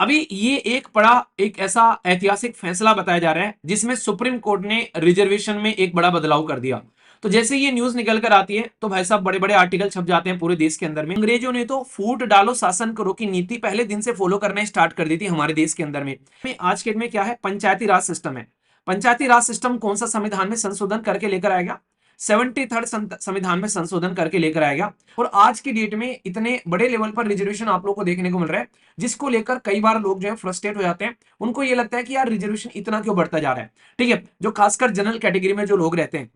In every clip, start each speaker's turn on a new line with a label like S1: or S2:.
S1: अभी ये एक बड़ा एक ऐसा ऐतिहासिक फैसला बताया जा रहा है जिसमें सुप्रीम कोर्ट ने रिजर्वेशन में एक बड़ा बदलाव कर दिया। तो जैसे ये न्यूज निकल कर आती है तो भाई साहब बड़े बड़े आर्टिकल छप जाते हैं पूरे देश के अंदर में। अंग्रेजों ने तो फूट डालो शासन करो की नीति पहले दिन से फॉलो करना स्टार्ट कर दी थी हमारे देश के अंदर में। आज के डेट में क्या है, पंचायती राज सिस्टम है। पंचायती राज सिस्टम कौन सा संविधान में संशोधन करके लेकर आएगा, 73rd संविधान में संशोधन करके लेकर आएगा। और आज की डेट में इतने बड़े लेवल पर रिजर्वेशन आप लोग को देखने को मिल रहा है जिसको लेकर कई बार लोग जो है फ्रस्ट्रेट हो जाते हैं। उनको ये लगता है कि यार रिजर्वेशन इतना क्यों बढ़ता जा रहा है। ठीक है, जो खासकर जनरल कैटेगरी में जो लोग रहते हैं,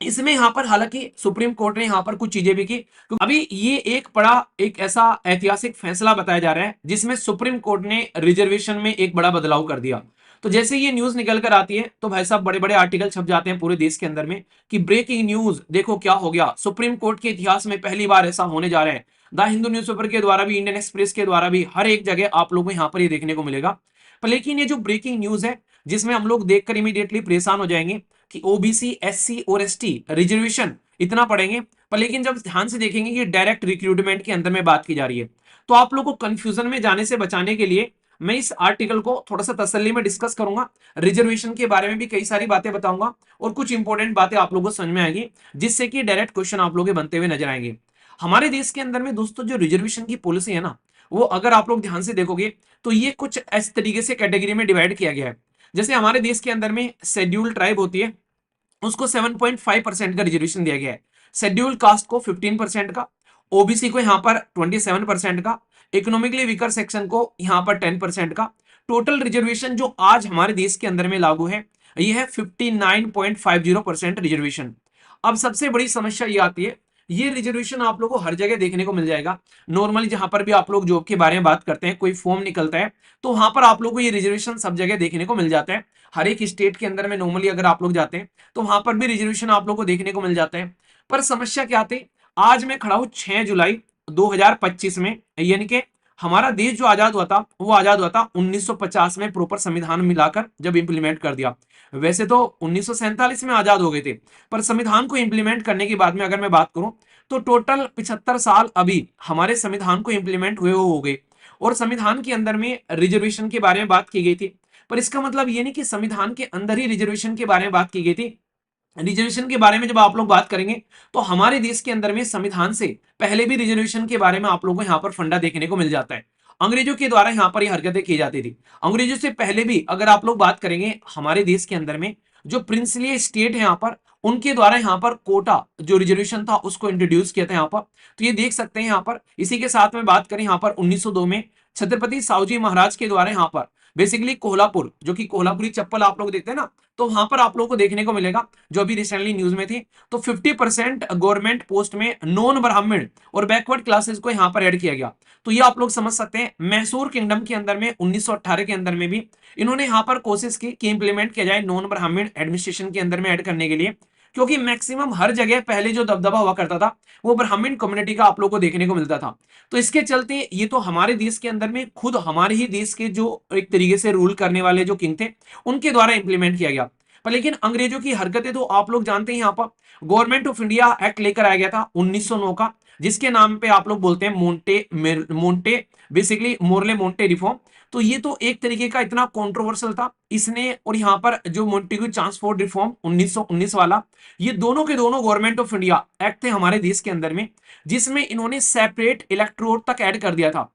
S1: इसमें यहां पर हालांकि सुप्रीम कोर्ट ने यहां पर कुछ चीजें भी की। अभी ये एक बड़ा एक ऐसा ऐतिहासिक फैसला बताया जा रहा है जिसमें सुप्रीम कोर्ट ने रिजर्वेशन में एक बड़ा बदलाव कर दिया। तो जैसे ये न्यूज निकल कर आती है तो भाई साहब बड़े बड़े आर्टिकल छप जाते हैं पूरे देश के अंदर में कि ब्रेकिंग न्यूज देखो क्या हो गया, सुप्रीम कोर्ट के इतिहास में पहली बार ऐसा होने जा रहा है। द हिंदू न्यूज़पेपर के द्वारा भी, इंडियन एक्सप्रेस के द्वारा भी, हर एक जगह आप लोगों को यहाँ पर ये देखने को मिलेगा। पर लेकिन ये जो ब्रेकिंग न्यूज है जिसमें हम लोग देखकर इमीडिएटली परेशान हो जाएंगे कि ओबीसी, एससी और एसटी रिजर्वेशन इतना पढ़ेंगे, पर लेकिन जब ध्यान से देखेंगे कि डायरेक्ट रिक्रूटमेंट के अंदर में बात की जा रही है तो आप लोग को कंफ्यूजन में जाने से बचाने के लिए मैं इस आर्टिकल को थोड़ा सा तसल्ली में डिस्कस करूंगा। रिजर्वेशन के बारे में भी कई सारी बातें बताऊंगा और कुछ इंपॉर्टेंट बातें आप लोगों को समझ में आएगी जिससे कि डायरेक्ट क्वेश्चन आप लोगों के बनते हुए नजर आएंगे। हमारे देश के अंदर में दोस्तों जो रिजर्वेशन की पॉलिसी है ना, वो अगर आप लोग ध्यान से देखोगे तो ये कुछ इस तरीके से कैटेगरी में डिवाइड किया गया है। जैसे हमारे देश के अंदर में शेड्यूल्ड ट्राइब होती है, उसको 7.5% का रिजर्वेशन दिया गया है। शेड्यूल कास्ट को 15% का, ओबीसी को यहां पर 27% का, इकोनॉमिकली वीकर सेक्शन को यहां पर 10% का। टोटल रिजर्वेशन जो आज हमारे देश के अंदर में लागू है ये है 59.50% रिजर्वेशन। अब सबसे बड़ी समस्या ये आती है, ये रिजर्वेशन आप लोगों को हर जगह देखने को मिल जाएगा। नॉर्मली जहां पर भी आप लोग जॉब के बारे में बात करते हैं, कोई फॉर्म निकलता है तो वहां पर आप लोग को ये रिजर्वेशन सब जगह देखने को मिल जाता है। हर एक स्टेट के अंदर में नॉर्मली अगर आप लोग जाते हैं तो वहां पर भी रिजर्वेशन आप लोग को देखने को मिल जाता है। पर समस्या क्या आती, आज मैं खड़ा हूं 6 जुलाई 2025 में, यानी कि हमारा देश जो आजाद हुआ था वो आजाद हुआ था 1950 में, प्रॉपर संविधान मिलाकर जब इंप्लीमेंट कर दिया। वैसे तो 1947 में आजाद हो गए थे, पर संविधान को इंप्लीमेंट करने के बाद में अगर मैं बात करूं तो टोटल 75 साल अभी हमारे संविधान को इंप्लीमेंट हुए हो गए। और संविधान के अंदर में रिजर्वेशन के बारे में बात की गई थी, पर इसका मतलब ये नहीं कि संविधान के अंदर ही रिजर्वेशन के बारे में बात की गई थी। रिजर्वेशन के बारे में जब आप लोग बात करेंगे तो हमारे देश के अंदर में संविधान से पहले भी रिजर्वेशन के बारे में आप लोगों को यहाँ पर फंडा देखने को मिल जाता है। अंग्रेजों के द्वारा यहाँ पर ये हरकतें की जाती थी। अंग्रेजों से पहले भी अगर आप लोग बात करेंगे हमारे देश के अंदर में जो प्रिंसली स्टेट है यहाँ पर, उनके द्वारा यहाँ पर कोटा जो रिजर्वेशन था उसको इंट्रोड्यूस किया था यहाँ पर। तो ये देख सकते हैं यहाँ पर। इसी के साथ में बात करें यहाँ पर 1902 में छत्रपति साहूजी महाराज के द्वारा यहाँ पर बेसिकली कोल्हापुर, जो कि कोल्हापुरी चप्पल आप लोग देखते हैं ना, तो वहां पर आप लोगों को देखने को मिलेगा जो अभी रिसेंटली न्यूज में थी। तो 50% गवर्नमेंट पोस्ट में नॉन ब्राह्मण और बैकवर्ड क्लासेस को यहां पर ऐड किया गया। तो ये आप लोग समझ सकते हैं। मैसूर किंगडम के अंदर में 1918 के अंदर में भी इन्होंने यहां पर कोशिश की कि इंप्लीमेंट किया जाए नॉन ब्राह्मण एडमिनिस्ट्रेशन के अंदर में ऐड करने के लिए, क्योंकि मैक्सिमम हर जगह पहले जो दबदबा हुआ करता था वो ब्राह्मण कम्युनिटी का आप लोग को देखने को मिलता था। तो इसके चलते ये तो हमारे देश के अंदर में खुद हमारे ही देश के जो एक तरीके से रूल करने वाले जो किंग थे उनके द्वारा इंप्लीमेंट किया गया। पर लेकिन अंग्रेजों की हरकतें तो आप लोग जानते हैं। यहाँ पर गवर्नमेंट ऑफ इंडिया एक्ट लेकर आया गया था 1909 का, जिसके नाम पे आप लोग बोलते हैं Monte basically Morley Monte reform. तो ये तो एक तरीके का इतना कंट्रोवर्शियल था इसने। और यहाँ पर जो मोंटेग्यू ट्रांसपोर्ट रिफॉर्म 1919 वाला, ये दोनों के दोनों गवर्नमेंट ऑफ इंडिया एक्ट थे हमारे देश के अंदर में, जिसमें इन्होंने सेपरेट इलेक्ट्रोड तक ऐड कर दिया था।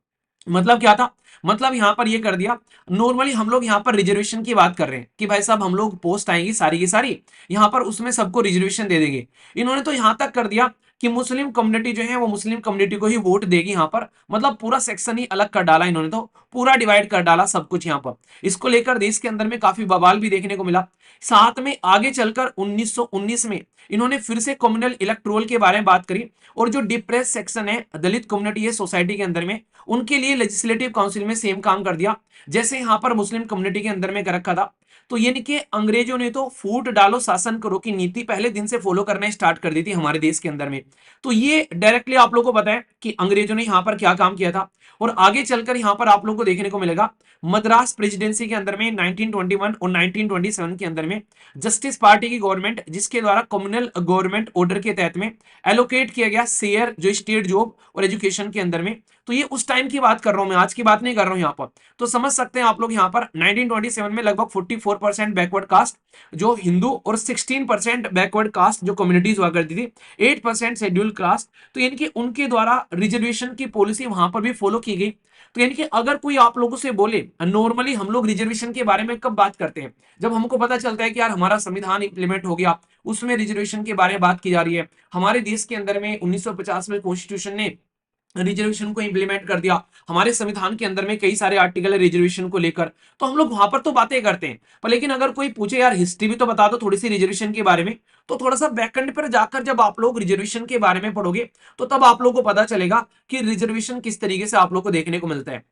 S1: मतलब क्या था, मतलब यहां पर ये कर दिया, नॉर्मली हम लोग यहां पर रिजर्वेशन की बात कर रहे हैं कि भाई साहब हम लोग पोस्ट आएंगी सारी की सारी, यहां पर उसमें सबको रिजर्वेशन दे देंगे। इन्होंने तो यहां तक कर दिया कि मुस्लिम कम्युनिटी जो है वो मुस्लिम कम्युनिटी को ही वोट देगी यहाँ पर। मतलब पूरा सेक्शन ही अलग कर डाला इन्होंने, तो पूरा डिवाइड कर डाला सब कुछ यहाँ पर। इसको लेकर देश के अंदर में काफी बवाल भी देखने को मिला। साथ में आगे चलकर 1919 में इन्होंने फिर से कम्युनल इलेक्टोरल के बारे में बात करी, और जो डिप्रेस सेक्शन है, दलित कम्युनिटी है सोसाइटी के अंदर में, उनके लिए लेजिस्लेटिव काउंसिल में सेम काम कर दिया जैसे यहां पर मुस्लिम कम्युनिटी के अंदर में कर रखा था। तो यानी कि अंग्रेजों ने तो फूट डालो शासन करो की नीति पहले दिन से फॉलो करना स्टार्ट कर दी थी हमारे देश के अंदर में। तो ये डायरेक्टली आप लोगों को पता है कि अंग्रेजों ने यहां पर क्या काम किया था। और आगे चलकर यहां पर आप लोगों को देखने को मिलेगा मद्रास प्रेसिडेंसी के अंदर में 1921 और 1927 के अंदर में जस्टिस पार्टी की गवर्नमेंट, जिसके द्वारा कम्युनल गवर्नमेंट ऑर्डर के तहत में एलोकेट किया गया शेयर जो स्टेट जॉब और एजुकेशन के अंदर में। तो ये उस टाइम की बात कर रहा हूं मैं, आज की बात नहीं कर रहा हूं यहाँ पर। तो समझ सकते हैं आप लोग यहाँ पर 1927 में लगभग 44% बैकवर्ड कास्ट जो हिंदू और 16% बैकवर्ड कास्ट जो कम्युनिटीज हुआ करती थी, 8% शेड्यूल कास्ट, तो यानी कि उनके द्वारा रिजर्वेशन की पॉलिसी वहां पर भी फॉलो की गई। तो यानी कि अगर कोई आप लोगों से बोले, नॉर्मली हम लोग रिजर्वेशन के बारे में कब बात करते हैं, जब हमको पता चलता है कि यार हमारा संविधान इंप्लीमेंट हो गया, उसमें रिजर्वेशन के बारे में बात की जा रही है, हमारे देश के अंदर में 1950 में कॉन्स्टिट्यूशन ने रिजर्वेशन को इंप्लीमेंट कर दिया, हमारे संविधान के अंदर में कई सारे आर्टिकल है रिजर्वेशन को लेकर, तो हम लोग वहां पर तो बातें करते हैं। पर लेकिन अगर कोई पूछे यार हिस्ट्री भी तो बता दो थोड़ी सी रिजर्वेशन के बारे में, तो थोड़ा सा बैकएंड पर जाकर जब आप लोग रिजर्वेशन के बारे में पढ़ोगे, तो तब आप लोग को पता चलेगा कि रिजर्वेशन किस तरीके से आप लोग को देखने को मिलता है।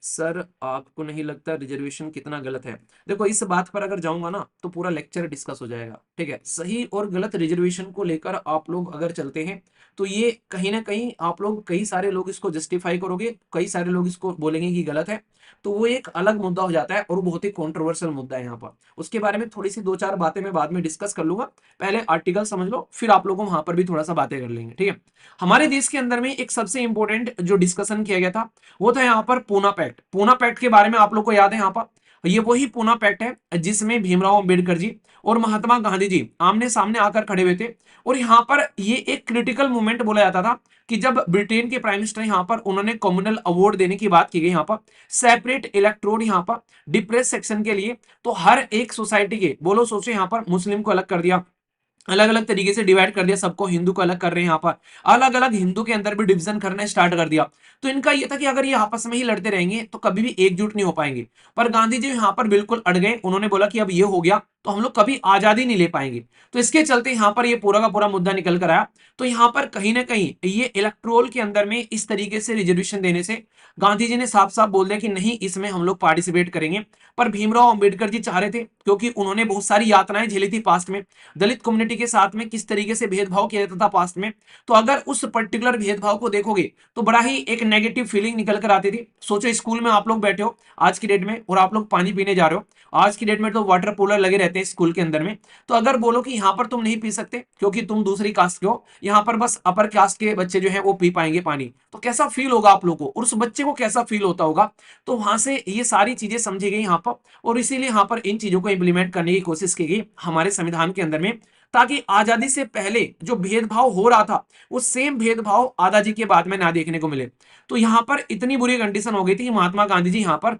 S1: सर आपको नहीं लगता रिजर्वेशन कितना गलत है? देखो इस बात पर अगर जाऊंगा ना तो पूरा लेक्चर डिस्कस हो जाएगा, ठीक है। सही और गलत रिजर्वेशन को लेकर आप लोग अगर चलते हैं तो ये कहीं ना कहीं आप लोग, कई सारे लोग इसको जस्टिफाई करोगे, कई सारे लोग इसको बोलेंगे कि गलत है, तो वो एक अलग मुद्दा हो जाता है और बहुत ही कॉन्ट्रोवर्शियल मुद्दा है यहाँ पर। उसके बारे में थोड़ी सी दो चार बातें मैं बाद में डिस्कस कर लूंगा, पहले आर्टिकल समझ लो, फिर आप लोगों वहां पर भी थोड़ा सा बातें कर लेंगे, ठीक है। हमारे देश के अंदर में एक सबसे इंपॉर्टेंट जो डिस्कशन किया गया था वो था यहाँ पर पूना पैक्ट। पूना पैक्ट के बारे में आप लोग को याद है यहाँ पर, ये वही पूना पैक्ट है जिसमें भीमराव अंबेडकर जी और महात्मा गांधी जी आमने सामने आकर खड़े हुए थे। और यहाँ पर ये एक क्रिटिकल मोमेंट बोला जाता था कि जब ब्रिटेन के प्राइम मिनिस्टर यहाँ पर उन्होंने कम्युनल अवार्ड देने की बात की गई यहाँ पर, सेपरेट इलेक्ट्रोड यहाँ पर डिप्रेस सेक्शन के लिए, तो हर एक सोसाइटी के, बोलो सोचो यहाँ पर मुस्लिम को अलग कर दिया, अलग अलग तरीके से डिवाइड कर दिया सबको, हिंदू को अलग कर रहे हैं यहाँ पर, अलग अलग हिंदू के अंदर भी डिवीजन करना स्टार्ट कर दिया। तो इनका ये था कि अगर ये आपस में ही लड़ते रहेंगे तो कभी भी एकजुट नहीं हो पाएंगे। पर गांधी जी यहाँ पर बिल्कुल अड़ गए, उन्होंने बोला कि अब ये हो गया तो हम लोग कभी आजादी नहीं ले पाएंगे। तो इसके चलते यहाँ पर ये पूरा का पूरा मुद्दा निकल कर आया। तो यहाँ पर कहीं ना कहीं ये इलेक्ट्रोल के अंदर में इस तरीके से रिजर्वेशन देने से गांधी जी ने साफ साफ बोल दिया कि नहीं, इसमें हम लोग पार्टिसिपेट करेंगे। पर भीमराव अंबेडकर जी चाह रहे थे, क्योंकि उन्होंने बहुत सारी यातनाएं झेली थी पास्ट में, दलित कम्युनिटी के साथ में किस तरीके से भेदभाव किया जाता था पास्ट में, तो अगर उस पर्टिकुलर भेदभाव को देखोगे तो बड़ा ही एक नेगेटिव फीलिंग निकल कर आती थी। सोचो स्कूल में आप लोग बैठे हो आज की डेट में और आप लोग पानी पीने जा रहे हो, आज की डेट में तो वाटर कूलर लगे रहते हैं स्कूल के अंदर में, तो अगर बोलो कि यहाँ पर तुम नहीं पी सकते क्योंकि तुम दूसरी कास्ट के हो, यहाँ पर बस अपर कास्ट के बच्चे जो है वो पी पाएंगे पानी, तो कैसा फील होगा आप लोगों को और उस बच्चे को कैसा फील होता होगा। तो वहां से ये सारी चीजें समझी गई यहाँ पर, और इसीलिए यहाँ पर इन चीजों को इंप्लीमेंट करने की कोशिश की गई हमारे संविधान के अंदर में, ताकि आजादी से पहले जो भेदभाव हो रहा था वो सेम भेदभाव आजादी के बाद में ना देखने को मिले। तो यहाँ पर इतनी बुरी कंडीशन हो गई थी कि महात्मा गांधी जी यहाँ पर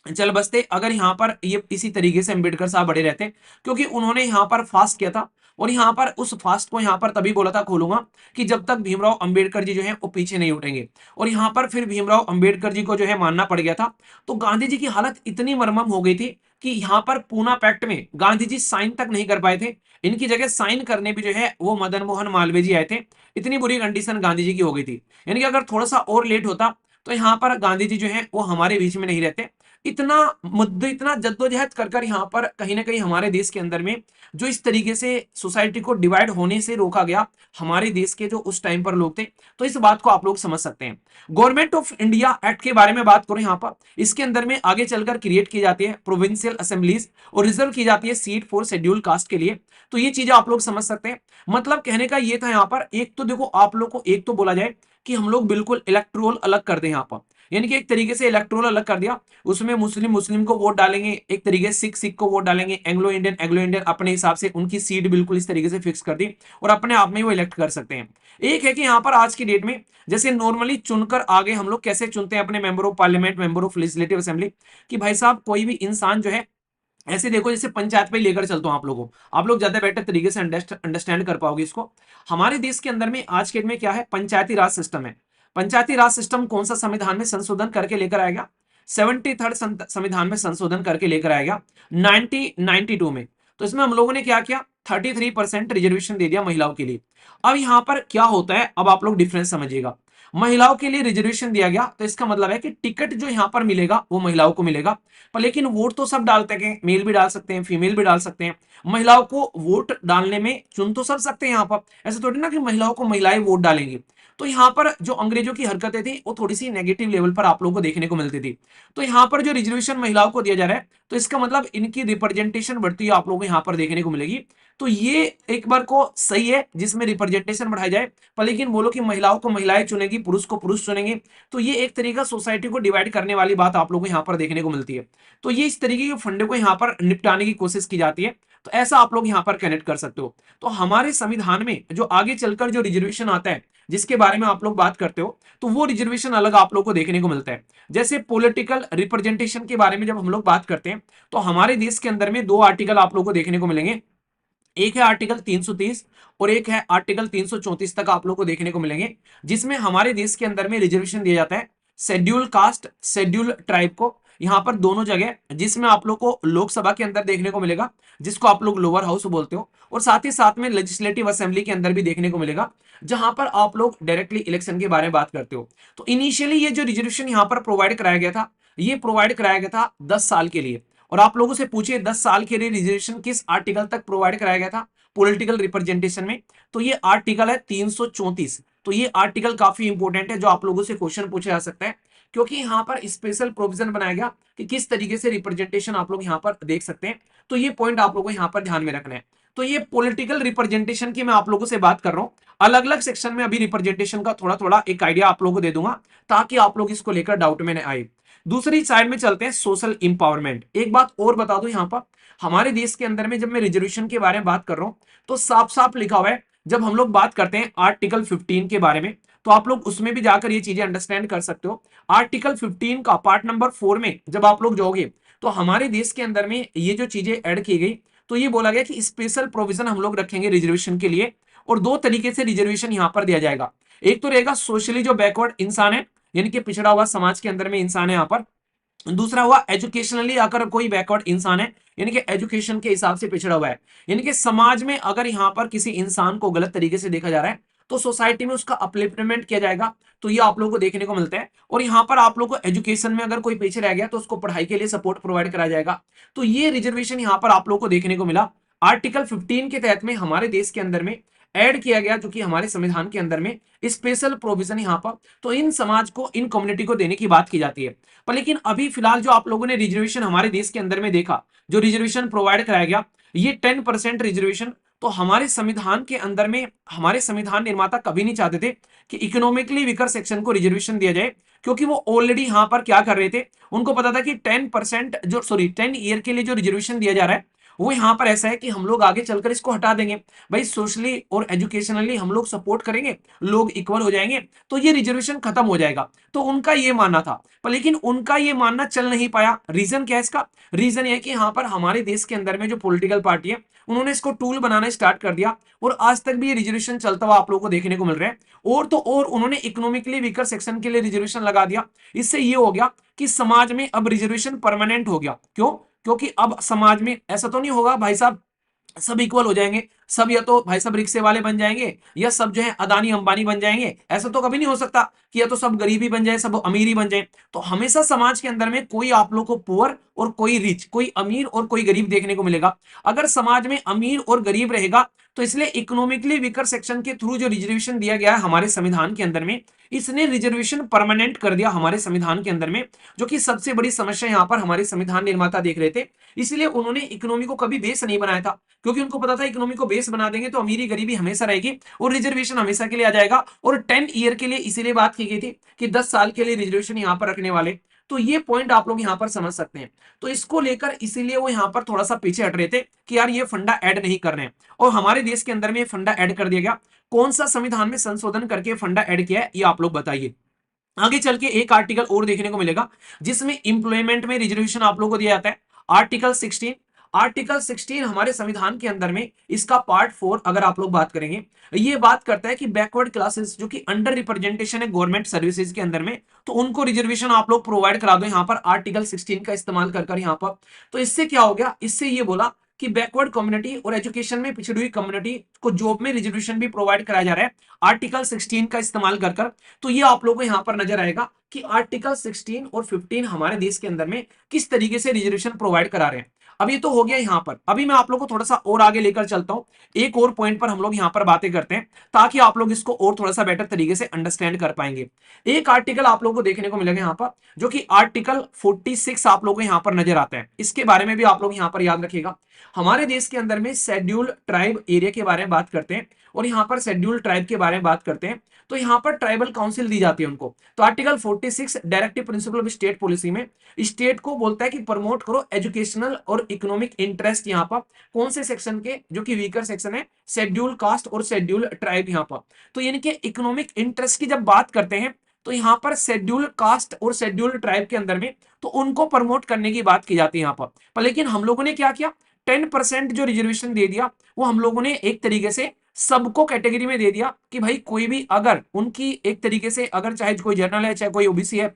S1: चल बसते अगर यहाँ पर ये इसी तरीके से अंबेडकर साहब बड़े रहते, क्योंकि उन्होंने यहाँ पर फास्ट किया था। और यहाँ पर उस फास्ट को यहाँ पर तभी बोला था खोलूंगा कि जब तक भीमराव अंबेडकर जी जो है वो पीछे नहीं उठेंगे। और यहाँ पर फिर भीमराव अंबेडकर जी को जो है मानना पड़ गया था। तो गांधी जी की हालत इतनी मरमम हो गई थी कि यहाँ पर पूना पैक्ट में गांधी जी साइन तक नहीं कर पाए थे, इनकी जगह साइन करने भी जो है वो मदन मोहन मालवीय जी आए थे। इतनी बुरी कंडीशन गांधी जी की हो गई थी, यानी कि अगर थोड़ा सा और लेट होता तो यहाँ पर गांधी जी जो है वो हमारे बीच में नहीं रहते। इतना मुद्दे, इतना जद्दोजहद कर कर यहाँ पर कहीं ना कहीं हमारे देश के अंदर में जो इस तरीके से सोसाइटी को डिवाइड होने से रोका गया, हमारे देश के जो उस टाइम पर लोग थे, तो इस बात को आप लोग समझ सकते हैं। गवर्नमेंट ऑफ इंडिया एक्ट के बारे में बात करें यहाँ पर, इसके अंदर में आगे चलकर क्रिएट की जाती है प्रोविंशियल असेंबलीज और रिजर्व की जाती है सीट फॉर शेड्यूल कास्ट के लिए। तो ये चीजें आप लोग समझ सकते हैं। मतलब कहने का ये था यहाँ पर, एक तो देखो आप लोग को एक तो बोला जाए कि हम लोग बिल्कुल इलेक्ट्रोल अलग कर दें यहाँ पर, यानी कि एक तरीके से इलेक्ट्रोल अलग कर दिया, उसमें मुस्लिम मुस्लिम को वोट डालेंगे, एक तरीके से सिख सिख को वोट डालेंगे, एंग्लो इंडियन अपने हिसाब से उनकी सीट बिल्कुल इस तरीके से फिक्स कर दी और अपने आप में वो इलेक्ट कर सकते हैं। एक है कि यहाँ पर आज की डेट में जैसे नॉर्मली चुनकर आगे हम लोग कैसे चुनते हैं अपने member of parliament, member of legislative assembly, कि भाई साहब कोई भी इंसान जो है ऐसे देखो जैसे पंचायत पे लेकर चलता हूं आप लोगों को, आप लोग ज्यादा बेटर तरीके से अंडरस्टैंड कर पाओगे इसको। हमारे देश के अंदर में आज के डेट में क्या है, पंचायती राज सिस्टम है। पंचायती राज सिस्टम कौन सा संविधान में संशोधन करके लेकर आएगा, 73rd संविधान में संशोधन करके लेकर आएगा 1992 में। तो इसमें हम लोगों ने क्या किया, 33% रिजर्वेशन दे दिया महिलाओं के लिए। अब यहां पर क्या होता है, अब आप लोग डिफरेंस समझिएगा। महिलाओं के लिए रिजर्वेशन दिया गया तो इसका मतलब है कि टिकट जो यहां पर मिलेगा वो महिलाओं को मिलेगा, पर लेकिन वोट तो सब डालते हैं, मेल भी डाल सकते हैं, फीमेल भी डाल सकते हैं। महिलाओं को वोट डालने में चुन तो सब सकते हैं यहाँ पर, ऐसे थोड़ी ना कि महिलाओं को महिलाएं वोट डालेंगी। तो यहाँ पर जो अंग्रेजों की हरकतें थी वो थोड़ी सी नेगेटिव लेवल पर आप लोगों को देखने को मिलती थी। तो यहाँ पर जो रिजर्वेशन महिलाओं को दिया जा रहा है, तो इसका मतलब इनकी रिप्रेजेंटेशन बढ़ती हुई आप लोगों को यहां पर देखने को मिलेगी। तो ये एक बार को सही है जिसमें रिप्रेजेंटेशन बढ़ाई जाए, पर लेकिन बोलो कि महिलाओं को महिलाएं चुनेगी, पुरुष को पुरुष चुनेंगे, तो ये एक तरीका सोसाइटी को डिवाइड करने वाली बात आप लोगों को यहां पर देखने को मिलती है। तो ये इस तरीके के फंडे को यहां पर निपटाने की कोशिश की जाती है। तो ऐसा आप लोग यहां पर कनेक्ट कर सकते हो। तो हमारे संविधान में जो आगे चलकर जो रिजर्वेशन आता है जिसके बारे में आप लोग बात करते हो, तो वो रिजर्वेशन अलग आप लोग को देखने को मिलता है। जैसे पॉलिटिकल रिप्रेजेंटेशन के बारे में जब हम लोग बात करते हैं, तो हमारे देश के अंदर में दो आर्टिकल आप लोग को देखने को मिलेंगे। एक है आर्टिकल 330 और एक है आर्टिकल 334 तक आप लोग को देखने को मिलेंगे, जिसमें हमारे देश के अंदर में रिजर्वेशन दिया जाता है शेड्यूल कास्ट, शेड्यूल ट्राइब को, यहां पर दोनों जगह, जिसमें आप लोग को लोकसभा के अंदर देखने को मिलेगा जिसको आप लोग लोअर हाउस बोलते हो, और साथ ही साथ में लेजिस्लेटिव असेंबली के अंदर भी देखने को मिलेगा जहां पर आप लोग डायरेक्टली इलेक्शन के बारे में बात करते हो। तो इनिशियली ये जो रिजर्वेशन यहां पर प्रोवाइड कराया गया था, ये प्रोवाइड कराया गया था 10 साल के लिए। और आप लोगों से पूछिए 10 साल के लिए रिजर्वेशन किस आर्टिकल तक प्रोवाइड कराया गया था पॉलिटिकल रिप्रेजेंटेशन में, तो ये आर्टिकल है 334। तो ये आर्टिकल काफी इंपॉर्टेंट है जो आप लोगों से क्वेश्चन पूछा जा सकता है, क्योंकि यहां पर स्पेशल प्रोविजन बनाया गया कि किस तरीके से रिप्रेजेंटेशन आप लोग यहां पर देख सकते हैं। तो ये पॉइंट आप लोगों को यहां पर ध्यान में रखना है। तो ये पॉलिटिकल रिप्रेजेंटेशन की मैं आप लोगों से बात कर रहा हूं, अलग अलग सेक्शन में अभी रिप्रेजेंटेशन का थोड़ा थोड़ा एक आइडिया आप लोगों को दे दूंगा ताकि आप लोग इसको लेकर डाउट में न आए। दूसरी साइड में चलते हैं, सोशल इंपावरमेंट। एक बात और बता दूं, यहां पर हमारे देश के अंदर में जब मैं रिजर्वेशन के बारे में बात कर रहा हूं, तो साफ साफ लिखा हुआ है, जब हम लोग बात करते हैं आर्टिकल 15 के बारे में, तो आप लोग उसमें भी जाकर ये चीजें अंडरस्टैंड कर सकते हो। आर्टिकल 15 का पार्ट नंबर 4 में जब आप लोग जाओगे, तो हमारे देश के अंदर में ये जो चीजें ऐड की गई, तो ये बोला गया कि स्पेशल प्रोविजन हम लोग रखेंगे रिजर्वेशन के लिए, और दो तरीके से रिजर्वेशन यहां पर दिया जाएगा। एक तो रहेगा सोशली जो बैकवर्ड इंसान है, यानी कि पिछड़ा हुआ समाज के अंदर में इंसान है यहां पर। दूसरा हुआ एजुकेशनली, अगर कोई बैकवर्ड इंसान है, यानी कि एजुकेशन के हिसाब से पिछड़ा हुआ है, यानी कि समाज में अगर यहां पर किसी इंसान को गलत तरीके से देखा जा रहा है, तो सोसाइटी में उसका अपलिफ्टमेंट किया जाएगा। तो ये आप लोगों को देखने को मिलता है। और यहां पर आप लोगों को एजुकेशन में अगर कोई पीछे रह गया तो उसको पढ़ाई के लिए सपोर्ट प्रोवाइड कराया जाएगा। तो ये रिजर्वेशन यहां पर आप लोगों को देखने को मिला आर्टिकल 15 के तहत में हमारे देश के अंदर में ऐड किया गया, जो कि हमारे संविधान के अंदर में स्पेशल प्रोविजन यहां पर, तो इन समाज को, इन कम्युनिटी को देने की बात की जाती है। पर लेकिन अभी फिलहाल जो आप लोगों ने रिजर्वेशन हमारे देश के अंदर में देखा, जो रिजर्वेशन प्रोवाइड कराया गया, ये 10% रिजर्वेशन, तो हमारे संविधान के अंदर में हमारे संविधान निर्माता कभी नहीं चाहते थे कि इकोनॉमिकली वीकर सेक्शन को रिजर्वेशन दिया जाए, क्योंकि वो ऑलरेडी यहां पर क्या कर रहे थे, उनको पता था कि 10% जो 10 ईयर के लिए जो रिजर्वेशन दिया जा रहा है, वो यहां पर ऐसा है कि हम लोग आगे चलकर इसको हटा देंगे। भाई सोशली और एजुकेशनली हम लोग सपोर्ट करेंगे, लोग इक्वल हो जाएंगे, तो ये रिजर्वेशन खत्म हो जाएगा। तो उनका ये मानना था, पर लेकिन उनका ये मानना चल नहीं पाया। रीजन क्या है इसका? रीजन ये है कि यहाँ पर हमारे देश के अंदर में जो पॉलिटिकल पार्टी है, उन्होंने इसको टूल बनाना स्टार्ट कर दिया, और आज तक भी ये रिजर्वेशन चलता हुआ आप लोगों को देखने को मिल रहा है। और तो और उन्होंने इकोनॉमिकली वीकर सेक्शन के लिए रिजर्वेशन लगा दिया। इससे ये हो गया कि समाज में अब रिजर्वेशन परमानेंट हो गया। क्यों? क्योंकि अब समाज में ऐसा तो नहीं होगा भाई साहब सब इक्वल हो जाएंगे, सब या तो भाई सब रिक्शे वाले बन जाएंगे, या सब जो है अदानी अंबानी बन जाएंगे। ऐसा तो कभी नहीं हो सकता कि या तो सब गरीबी बन जाए, सब अमीरी बन जाए। तो हमेशा समाज के अंदर में कोई आप लोग को पुअर और कोई रिच, कोई अमीर और कोई गरीब देखने को मिलेगा। अगर समाज में अमीर और गरीब रहेगा, तो इसलिए इकोनॉमिकली वीकर सेक्शन के थ्रू जो रिजर्वेशन दिया गया है हमारे संविधान के अंदर में, इसने रिजर्वेशन परमानेंट कर दिया हमारे संविधान के अंदर में, जो कि सबसे बड़ी समस्या यहां पर हमारे संविधान निर्माता देख रहे थे। इसलिए उन्होंने इकोनॉमी को कभी बेस नहीं बनाया था, क्योंकि उनको पता था इकोनॉमी को बेस बना देंगे तो अमीरी गरीबी हमेशा रहेगी और रिजर्वेशन हमेशा के लिए आ जाएगा। और 10 ईयर के लिए इसीलिए बात की गई थी कि 10 साल के लिए रिजर्वेशन यहां पर रखने वाले। तो ये पॉइंट आप लोग यहां पर समझ सकते हैं। तो इसको लेकर इसीलिए वो यहां पर थोड़ा सा पीछे हट रहे थे कि यार ये फंडा ऐड नहीं कर रहे हैं, और हमारे देश के अंदर में ये फंडा ऐड कर दिया गया। कौन सा संविधान में संशोधन करके फंडा ऐड किया है, ये आप लोग बताइए। आगे चल के एक आर्टिकल और देखने को मिलेगा जिसमें इंप्लॉयमेंट में रिजर्वेशन आप लोगों को दिया जाता है, आर्टिकल 16। आर्टिकल 16 हमारे संविधान के अंदर में इसका पार्ट 4 अगर आप लोग बात करेंगे, ये बात करता है कि बैकवर्ड क्लासेस जो कि अंडर रिप्रेजेंटेशन है गवर्नमेंट सर्विसेज के अंदर में, तो उनको रिजर्वेशन आप लोग प्रोवाइड करा दो यहां पर आर्टिकल 16 का इस्तेमाल कर यहां पर। तो इससे क्या हो गया, इससे ये बोला कि बैकवर्ड कम्युनिटी और एजुकेशन में पिछड़ी हुई कम्युनिटी को जॉब में रिजर्वेशन भी प्रोवाइड कराया जा रहा है आर्टिकल 16 का इस्तेमाल कर। तो ये आप लोगों को यहां पर नजर आएगा कि आर्टिकल 16 और 15 हमारे देश के अंदर में किस तरीके से रिजर्वेशन प्रोवाइड करा रहे हैं। अब ये तो हो गया यहाँ पर। अभी मैं आप लोगों को थोड़ा सा और आगे लेकर चलता हूँ, एक और पॉइंट पर हम लोग यहाँ पर बातें करते हैं ताकि आप लोग इसको और थोड़ा सा बेटर तरीके से अंडरस्टैंड कर पाएंगे। एक आर्टिकल आप लोगों को देखने को मिलेगा यहाँ पर, जो कि आर्टिकल 46 आप लोगों को यहाँ पर नजर आता है। इसके बारे में भी आप लोग यहाँ पर याद रखिएगा। हमारे देश के अंदर में शेड्यूल ट्राइब एरिया के बारे में बात करते हैं और यहाँ पर शेड्यूल ट्राइब के बारे में बात करते हैं, तो यहाँ पर ट्राइबल काउंसिल दी जाती है उनको। तो article 46 directive principle of state policy में स्टेट को बोलता है कि प्रमोट करो एजुकेशनल और इकोनॉमिक इंटरेस्ट यहाँ पर कौन से सेक्शन के, जो कि वीकर सेक्शन है, शेड्यूल कास्ट और शेड्यूल ट्राइब यहाँ पर। तो यानी कि इकोनॉमिक इंटरेस्ट की जब बात करते हैं तो यहाँ पर शेड्यूल कास्ट और शेड्यूल ट्राइब के अंदर में तो उनको प्रमोट करने की बात की जाती है यहाँ पर लेकिन हम लोगों ने क्या किया, 10% जो रिजर्वेशन दे दिया वो हम लोगों ने एक तरीके से सबको कैटेगरी में दे दिया कि भाई कोई भी अगर उनकी एक तरीके से अगर चाहे कोई जनरल है चाहे कोई ओबीसी है,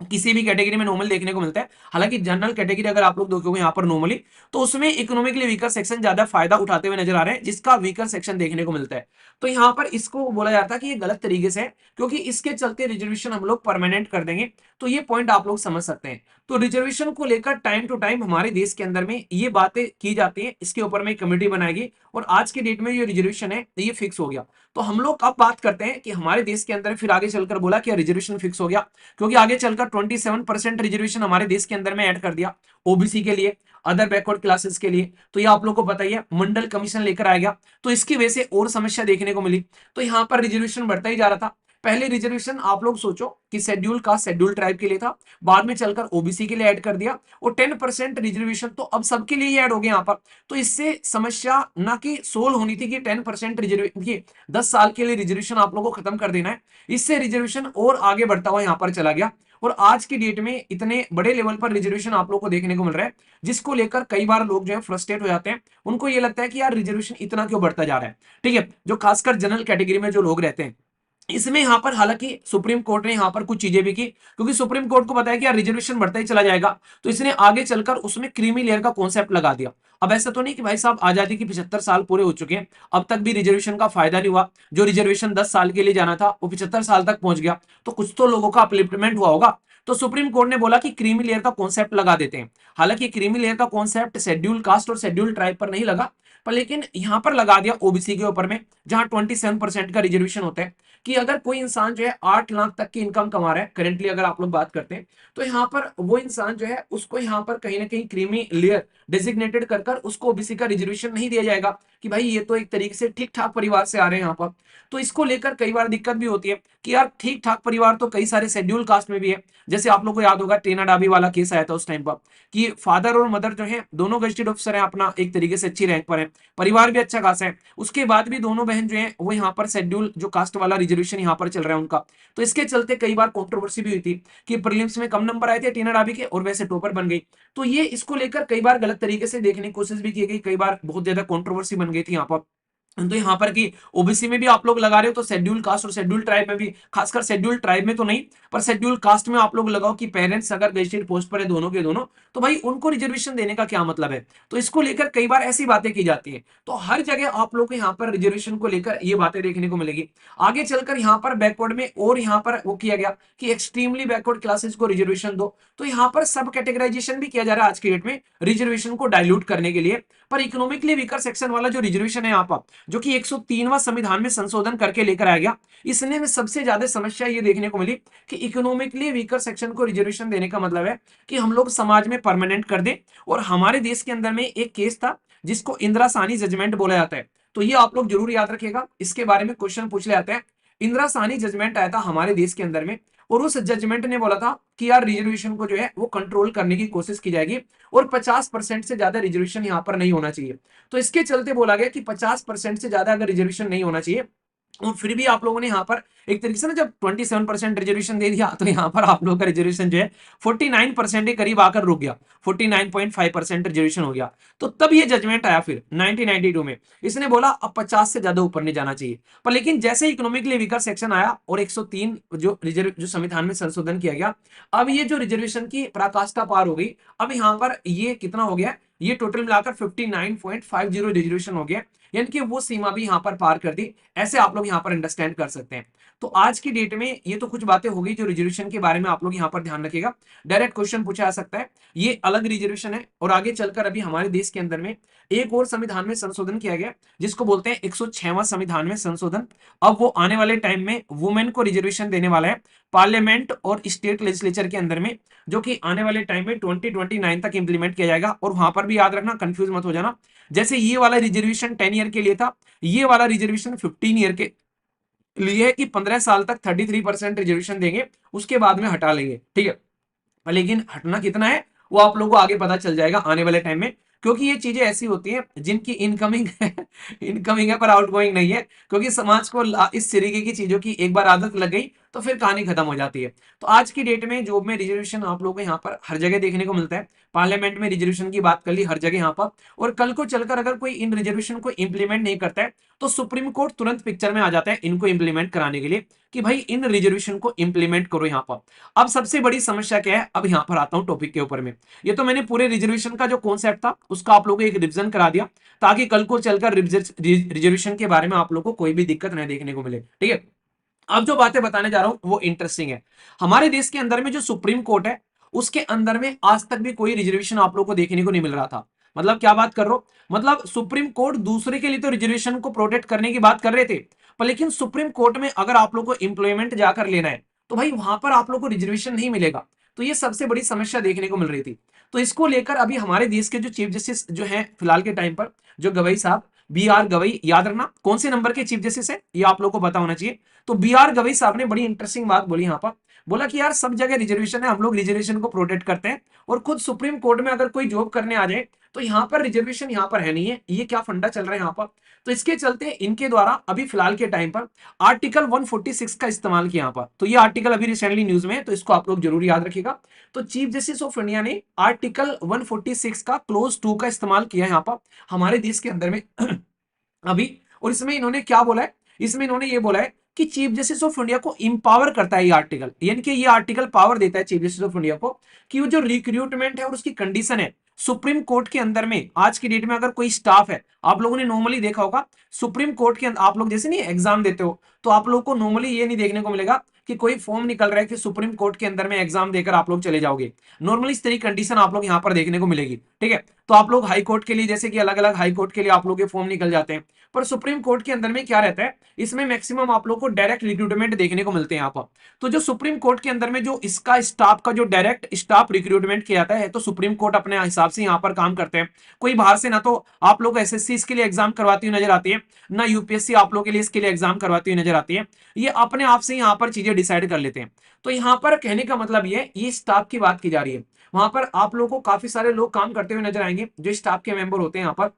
S1: किसी भी कैटेगरी में नॉर्मल देखने को मिलता है। हालांकि जनरल कैटेगरी अगर आप लोग देखोगे यहाँ पर नॉर्मली तो उसमें इकोनॉमिकली वीकर सेक्शन ज्यादा फायदा उठाते हुए नजर आ रहे हैं, जिसका वीकर सेक्शन देखने को मिलता है। तो यहाँ पर इसको बोला जाता है कि ये गलत तरीके से है, क्योंकि इसके चलते रिजर्वेशन हम लोग परमानेंट कर देंगे। तो ये पॉइंट आप लोग समझ सकते हैं। तो रिजर्वेशन को लेकर टाइम टू टाइम हमारे देश के अंदर में ये बातें की जाती है, इसके ऊपर में कमेटी बनाएगी और आज के डेट में ये रिजर्वेशन है ये फिक्स हो गया। तो हम लोग अब बात करते हैं कि हमारे देश के अंदर फिर आगे चलकर बोला कि रिजर्वेशन फिक्स हो गया, क्योंकि आगे चलकर 27% रिजर्वेशन हमारे देश के अंदर में ऐड कर दिया ओबीसी के लिए, अदर बैकवर्ड क्लासेस के लिए। तो ये आप लोग को पता ही है, मंडल कमीशन लेकर आ गया, तो इसकी वजह से और समस्या देखने को मिली। तो यहाँ पर रिजर्वेशन बढ़ता ही जा रहा था। पहले रिजर्वेशन आप लोग सोचो कि शेड्यूल कास्ट शेड्यूल ट्राइब के लिए था, बाद में चलकर ओबीसी के लिए ऐड कर दिया और 10% रिजर्वेशन तो अब सबके लिए ही ऐड हो गया यहाँ पर। तो इससे समस्या ना कि सोल्व होनी थी कि 10% रिजर्वेशन 10 साल के लिए रिजर्वेशन आप लोगों को खत्म कर देना है, इससे रिजर्वेशन और आगे बढ़ता हुआ यहाँ पर चला गया। और आज की डेट में इतने बड़े लेवल पर रिजर्वेशन आप लोग को देखने को मिल रहा है, जिसको लेकर कई बार लोग जो है फ्रस्ट्रेट हो जाते हैं। उनको ये लगता है कि यार रिजर्वेशन इतना क्यों बढ़ता जा रहा है। ठीक है, जो खासकर जनरल कैटेगरी में जो लोग रहते हैं, इसमें यहां पर हालांकि सुप्रीम कोर्ट ने यहां पर कुछ चीजें भी की, क्योंकि सुप्रीम कोर्ट को बताया कि यार रिजर्वेशन बढ़ता ही चला जाएगा, तो इसने आगे चलकर उसमें क्रीमी लेयर का कॉन्सेप्ट लगा दिया। अब ऐसा तो नहीं कि भाई साहब आजादी की 75 साल पूरे हो चुके हैं, अब तक भी रिजर्वेशन का फायदा नहीं हुआ, जो रिजर्वेशन 10 साल के लिए जाना था वो 75 साल तक पहुंच गया, तो कुछ तो लोगों का अपलिफ्टमेंट हुआ होगा। तो सुप्रीम कोर्ट ने बोला कि क्रीमी लेयर का कॉन्सेप्ट लगा देते हैं। हालांकि क्रीमी लेयर का कॉन्सेप्ट शेड्यूल कास्ट और शेड्यूल ट्राइब पर नहीं लगा, पर लेकिन यहां पर लगा दिया ओबीसी के ऊपर में, जहां 27% का रिजर्वेशन होता है कि अगर कोई इंसान जो है 8 लाख तक की इनकम कमा रहा है करेंटली, अगर आप लोग बात करते हैं, तो यहाँ पर वो इंसान जो है उसको यहाँ पर कहीं ना कहीं क्रीमी लेयर डेजिग्नेटेड कर कर उसको ओबीसी का रिजर्वेशन नहीं दिया जाएगा कि भाई ये तो एक तरीके से ठीक ठाक परिवार से आ रहे हैं यहाँ पर। तो इसको लेकर कई बार दिक्कत भी होती है कि यार ठीक ठाक परिवार तो कई सारे शेड्यूल कास्ट में भी है। जैसे आप लोग को याद होगा टीना डाबी वाला केस आया था उस टाइम पर, कि फादर और मदर जो है दोनों गजेटेड ऑफिसर है, अपना एक तरीके से अच्छी रैंक पर है, परिवार भी अच्छा खासा है, उसके बाद भी दोनों बहन जो है वो यहाँ पर शेड्यूल जो कास्ट वाला रिजर्वेशन यहाँ पर चल रहा है उनका। तो इसके चलते कई बार कंट्रोवर्सी भी हुई थी कि प्रीलिम्स में कम नंबर आए थे टीना डाबी के और वैसे टॉपर बन गई। तो ये इसको लेकर कई बार गलत तरीके से देखने की कोशिश भी की गई, कई बार बहुत ज्यादा कंट्रोवर्सी बन गई थी यहाँ पर। तो यहाँ पर की ओबीसी में भी आप लोग लगा रहे हो तो शेड्यूल कास्ट और शेड्यूल ट्राइब में भी, खासकर शेड्यूल ट्राइब में तो नहीं पर शेड्यूल कास्ट में आप लोग लगाओ कि पेरेंट्स अगर गजेटेड पोस्ट पर है दोनों के दोनों, तो भाई उनको रिजर्वेशन देने का क्या मतलब है। तो इसको लेकर कई बार ऐसी बातें की जाती है। तो हर जगह आप लोग को यहाँ पर रिजर्वेशन को लेकर ये बातें देखने को मिलेगी। आगे चलकर यहाँ पर बैकवर्ड में और यहाँ पर वो किया गया कि एक्सट्रीमली बैकवर्ड क्लासेस को रिजर्वेशन दो, तो यहाँ पर सब कैटेगराइजेशन भी किया जा रहा है आज की डेट में रिजर्वेशन को डाइल्यूट करने के लिए। पर इकोनॉमिकली वीकर सेक्शन वाला जो रिजर्वेशन है यहाँ पर, जो कि 103वां संविधान में संशोधन करके लेकर आया गया, इसने में सबसे ज्यादा समस्या ये देखने को मिली कि इकोनॉमिकली वीकर सेक्शन को रिजर्वेशन देने का मतलब है कि हम लोग समाज में परमानेंट कर दें। और हमारे देश के अंदर में एक केस था जिसको इंदिरा साहनी जजमेंट बोला जाता है, तो ये आप लोग जरूर याद रखिएगा, इसके बारे में क्वेश्चन पूछ ले जाते हैं। इंदिरा साहनी जजमेंट आया था हमारे देश के अंदर में, और उस जजमेंट ने बोला था कि यार रिजर्वेशन को जो है वो कंट्रोल करने की कोशिश की जाएगी और 50% से ज्यादा रिजर्वेशन यहाँ पर नहीं होना चाहिए। तो इसके चलते बोला गया कि 50% से ज्यादा अगर रिजर्वेशन नहीं होना चाहिए, और फिर भी आप लोगों ने यहाँ पर एक तरीके से ना जब 27% रिजर्वेशन दे दिया, तो यहाँ पर आप लोगों का रिजर्वेशन जो है 49% के करीब आकर रुक गया, 49.5% रिजर्वेशन हो गया। तो तब ये जजमेंट आया फिर 1992 में, इसने बोला अब 50 से ज्यादा ऊपर नहीं जाना चाहिए। पर लेकिन जैसे इकोनॉमिकली वीकर सेक्शन आया और 103 जो संविधान में संशोधन किया गया, अब ये जो रिजर्वेशन की पराकाष्ठा पार हो गई। अब यहाँ पर ये कितना हो गया, ये टोटल मिलाकर 59.50 रिजर्वेशन हो गया। यानी कि वो सीमा भी यहाँ पर पार कर दी, ऐसे आप लोग यहाँ पर अंडरस्टैंड कर सकते हैं। तो आज की डेट में ये तो कुछ बातें हो गई जो रिजर्वेशन के बारे में आप लोग यहाँ पर ध्यान रखिएगा। डायरेक्ट क्वेश्चन पूछा जा सकता है, ये अलग रिजर्वेशन है। और आगे चलकर अभी हमारे देश के अंदर में एक और संविधान में संशोधन किया गया, जिसको बोलते हैं 106वां संविधान में संशोधन। अब वो आने वाले टाइम में वुमेन को रिजर्वेशन देने वाला है पार्लियामेंट और स्टेट लेजिस्लेचर के अंदर में, जो कि आने वाले टाइम में 2029 तक इंप्लीमेंट किया जाएगा। और वहां पर भी याद रखना, कंफ्यूज मत हो जाना, जैसे ये वाला रिजर्वेशन 10 ईयर के लिए था, ये वाला रिजर्वेशन 15 ईयर के लिए है कि 15 साल तक 33% रिजर्वेशन देंगे, उसके बाद में हटा लेंगे, ठीक है। लेकिन हटना कितना है वो आप लोगों को आगे पता चल जाएगा आने वाले टाइम में, क्योंकि ये चीजें ऐसी होती हैं जिनकी इनकमिंग है इनकमिंग है पर आउटगोइंग नहीं है, क्योंकि समाज को इस तरीके की चीजों की एक बार आदत लग गई तो फिर कहानी खत्म हो जाती है। तो आज की डेट में जॉब में रिजर्वेशन आप लोगों को यहाँ पर हर जगह देखने को मिलता है। पार्लियामेंट में रिजर्वेशन की बात कर ली, हर जगह यहाँ पर। और कल को चलकर अगर कोई इन रिजर्वेशन को इंप्लीमेंट नहीं करता है तो सुप्रीम कोर्ट तुरंत पिक्चर में आ जाता है इनको इंप्लीमेंट कराने के लिए, कि भाई इन रिजर्वेशन को इंप्लीमेंट करो यहाँ पर। अब सबसे बड़ी समस्या क्या है, अब यहां पर आता हूं टॉपिक के ऊपर में। ये तो मैंने पूरे रिजर्वेशन का जो कॉन्सेप्ट था उसका आप लोगों को एक रिवीजन करा दिया, ताकि कल को चलकर रिजर्वेशन के बारे में आप लोगों को कोई भी दिक्कत नहीं देखने को मिले, ठीक है। अब जो बातें बताने जा रहा हूं वो इंटरेस्टिंग है। हमारे देश के अंदर में जो सुप्रीम कोर्ट है उसके अंदर में आज तक भी कोई रिजर्वेशन आप लोगों को देखने को नहीं मिल रहा था। मतलब क्या बात कर रहा हूं, मतलब सुप्रीम कोर्ट दूसरे के लिए तो रिजर्वेशन को प्रोटेक्ट करने की बात कर रहे थे, पर लेकिन सुप्रीम कोर्ट में अगर आप लोग को इंप्लॉयमेंट जाकर लेना है तो भाई वहां पर आप लोग को रिजर्वेशन नहीं मिलेगा। तो ये सबसे बड़ी समस्या देखने को मिल रही थी। तो इसको लेकर अभी हमारे देश के जो चीफ जस्टिस जो है फिलहाल के टाइम पर, जो गवई साहब, बी आर गवई, याद रखना कौन से नंबर के चीफ जस्टिस है ये आप लोग को पता होना चाहिए। तो बी आर गवई साहब ने बड़ी इंटरेस्टिंग बात बोली यहाँ पर, बोला कि यार सब जगह रिजर्वेशन है, हम लोग रिजर्वेशन को प्रोटेक्ट करते हैं, और खुद सुप्रीम कोर्ट में अगर कोई जॉब करने आ जाए तो यहाँ पर रिजर्वेशन यहाँ पर है नहीं है, ये क्या फंडा चल रहा है यहाँ पर। तो इसके चलते इनके द्वारा अभी फिलहाल के टाइम पर आर्टिकल 146 का इस्तेमाल किया यहाँ पर। तो ये आर्टिकल अभी रिसेंटली न्यूज में है, तो इसको आप लोग जरूर याद रखिएगा। तो चीफ जस्टिस ऑफ इंडिया ने आर्टिकल 146 का क्लोज 2 का इस्तेमाल किया यहाँ पर हमारे देश के अंदर में अभी। और इसमें इन्होंने क्या बोला है, इसमें इन्होंने ये बोला है कि चीफ जस्टिस ऑफ इंडिया को इंपावर करता है ये आर्टिकल, यानी कि ये आर्टिकल पावर देता है चीफ जस्टिस ऑफ इंडिया को कि वो जो रिक्रूटमेंट है और उसकी कंडीशन है सुप्रीम कोर्ट के अंदर में, आज की डेट में अगर कोई स्टाफ है, आप लोगों ने नॉर्मली देखा होगा सुप्रीम कोर्ट के अंदर आप लोग जैसे नहीं एग्जाम देते हो, तो आप लोग को नॉर्मली ये नहीं देखने को मिलेगा कि कोई फॉर्म निकल रहा है कि सुप्रीम कोर्ट के अंदर में एग्जाम देकर आप लोग चले जाओगे। नॉर्मली इस तरह की कंडीशन आप लोग यहाँ पर देखने को मिलेगी, ठीक है। तो आप लोग हाई कोर्ट के लिए जैसे कि अलग अलग हाई कोर्ट के लिए आप लोग के फॉर्म निकल जाते हैं, पर सुप्रीम कोर्ट के अंदर में क्या रहता है, इसमें मैक्सिमम आप लोग को डायरेक्ट रिक्रूटमेंट देखने को मिलते हैं यहाँ पर। तो जो सुप्रीम कोर्ट के अंदर में जो इसका स्टाफ का जो डायरेक्ट स्टाफ रिक्रूटमेंट किया जाता है, तो सुप्रीम कोर्ट अपने हिसाब से यहाँ पर काम करते हैं। कोई बाहर से ना तो आप लोग एसएससी इसके लिए एग्जाम करवाती हुई नजर आती है, ना यूपीएससी आप लोग के लिए इसके लिए एग्जाम करवाती हुई नजर आती है। ये अपने आप से यहाँ पर चीजें डिसाइड कर लेते हैं। तो यहाँ पर कहने का मतलब ये स्टाफ की बात की जा रही है। वहां पर आप लोगों को काफी सारे लोग काम करते हुए नजर आएंगे जो स्टाफ के मेंबर होते हैं। यहाँ पर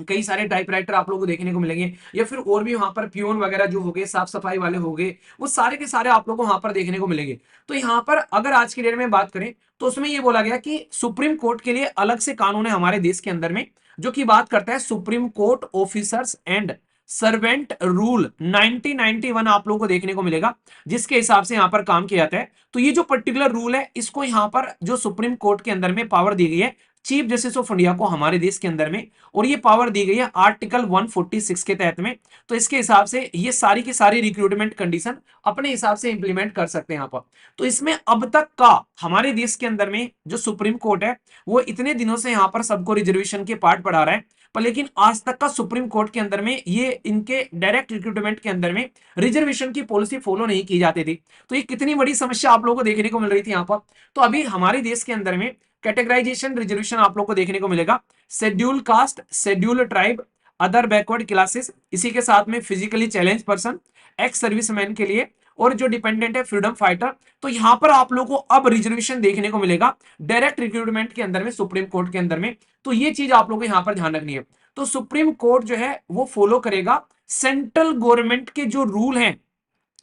S1: कई सारे टाइपराइटर आप लोगों को देखने को मिलेंगे, या फिर और भी वहां पर पियोन वगैरह जो हो गए, साफ सफाई वाले हो गए, वो सारे के सारे आप लोगों को वहां पर देखने को मिलेंगे। तो यहाँ पर अगर आज की डेट में बात करें तो उसमें ये बोला गया कि सुप्रीम कोर्ट के लिए अलग से कानून है हमारे देश के अंदर में, जो कि बात करता है supreme court officers and servant rule 1991 आप लोगों को देखने को मिलेगा, जिसके हिसाब से यहाँ पर काम किया जाता है। तो ये जो पर्टिकुलर रूल है, इसको यहाँ पर जो सुप्रीम कोर्ट के अंदर में पावर दी गई है चीफ जस्टिस ऑफ इंडिया को हमारे देश के अंदर में, और ये पावर दी गई है आर्टिकल 146 के तहत में। तो इसके हिसाब से ये सारी की सारी रिक्रूटमेंट कंडीशन अपने हिसाब से इंप्लीमेंट कर सकते हैं यहाँ पर। तो इसमें अब तक का हमारे देश के अंदर में जो सुप्रीम कोर्ट है वो इतने दिनों से यहाँ पर सबको रिजर्वेशन के पार्ट पढ़ा रहा है, पर लेकिन आज तक का सुप्रीम कोर्ट के अंदर में ये इनके डायरेक्ट रिक्रूटमेंट के अंदर में रिजर्वेशन की पॉलिसी फॉलो नहीं की जाती थी। तो ये कितनी बड़ी समस्या आप लोगों को देखने को मिल रही थी यहाँ पर। तो अभी हमारे देश के अंदर में कैटेगराइजेशन रिजर्वेशन आप लोग को देखने को मिलेगा, schedule caste, schedule tribe, other backward classes, इसी के साथ में physically challenge person, ex serviceman के लिए, और जो डिपेंडेंट है फ्रीडम फाइटर। तो यहां पर आप लोगों को अब रिजर्वेशन देखने को मिलेगा डायरेक्ट रिक्रूटमेंट के अंदर में सुप्रीम कोर्ट के अंदर में। तो ये चीज आप लोगों को यहां पर ध्यान रखनी है। तो सुप्रीम कोर्ट जो है वो फॉलो करेगा सेंट्रल गवर्नमेंट के जो रूल हैं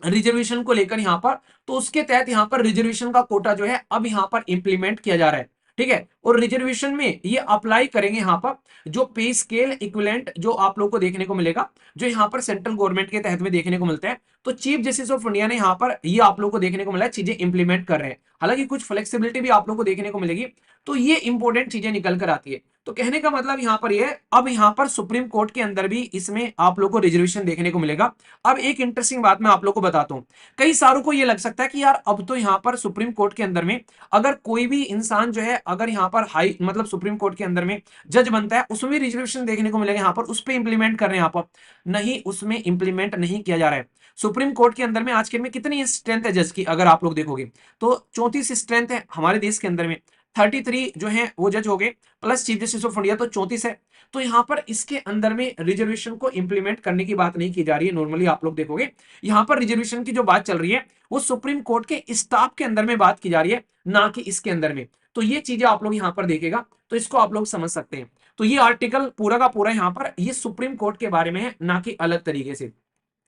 S1: रिजर्वेशन को लेकर यहाँ पर, तो उसके तहत यहाँ पर रिजर्वेशन का कोटा जो है अब यहाँ पर इंप्लीमेंट किया जा रहा है, ठीक है। और रिजर्वेशन में ये अप्लाई करेंगे यहाँ पर जो पे स्केल इक्विवेलेंट जो आप लोग को देखने को मिलेगा, जो यहाँ पर सेंट्रल गवर्नमेंट के तहत में देखने को मिलता है। तो चीफ जस्टिस ऑफ इंडिया ने यहाँ पर ये आप लोग को देखने को मिला है चीजें इंप्लीमेंट कर रहे हैं, हालांकि कुछ फ्लेक्सिबिलिटी भी आप लोग को देखने को मिलेगी। तो ये इंपॉर्टेंट चीजें निकल कर आती है। तो कहने का मतलब यहां पर ये है, अब यहां पर सुप्रीम कोर्ट के अंदर भी इसमें आप लोग को रिजर्वेशन देखने को मिलेगा। अब एक इंटरेस्टिंग बात मैं आप लोग को बताता हूं, कई सारों को ये लग सकता है कि यार अब तो यहां पर सुप्रीम कोर्ट के अंदर में अगर कोई भी इंसान जो है अगर यहां पर हाई मतलब सुप्रीम कोर्ट के अंदर में जज बनता है उसमें भी रिजर्वेशन देखने को मिलेगा, यहां पर उस पर इंप्लीमेंट कर रहे हैं यहां पर, नहीं उसमें इंप्लीमेंट नहीं किया जा रहा है। सुप्रीम कोर्ट के अंदर में आज के में कितनी स्ट्रेंथ है जज की अगर आप लोग देखोगे तो 34 स्ट्रेंथ है हमारे देश के अंदर में, 33 जो है वो जज हो गए plus chief justice of India तो 34 है। तो यहां पर इसके अंदर में रिजर्वेशन को इंप्लीमेंट करने की बात नहीं की जा रही है। नॉर्मली आप लोग देखोगे यहां पर रिजर्वेशन की जो बात चल रही है वो सुप्रीम कोर्ट के स्टाफ के अंदर में बात की जा रही है, ना कि इसके अंदर में। तो ये चीजें आप लोग यहां पर देखेगा तो इसको आप लोग समझ सकते हैं। तो ये आर्टिकल पूरा का पूरा यहां पर ये सुप्रीम कोर्ट के बारे में है, ना कि अलग तरीके से।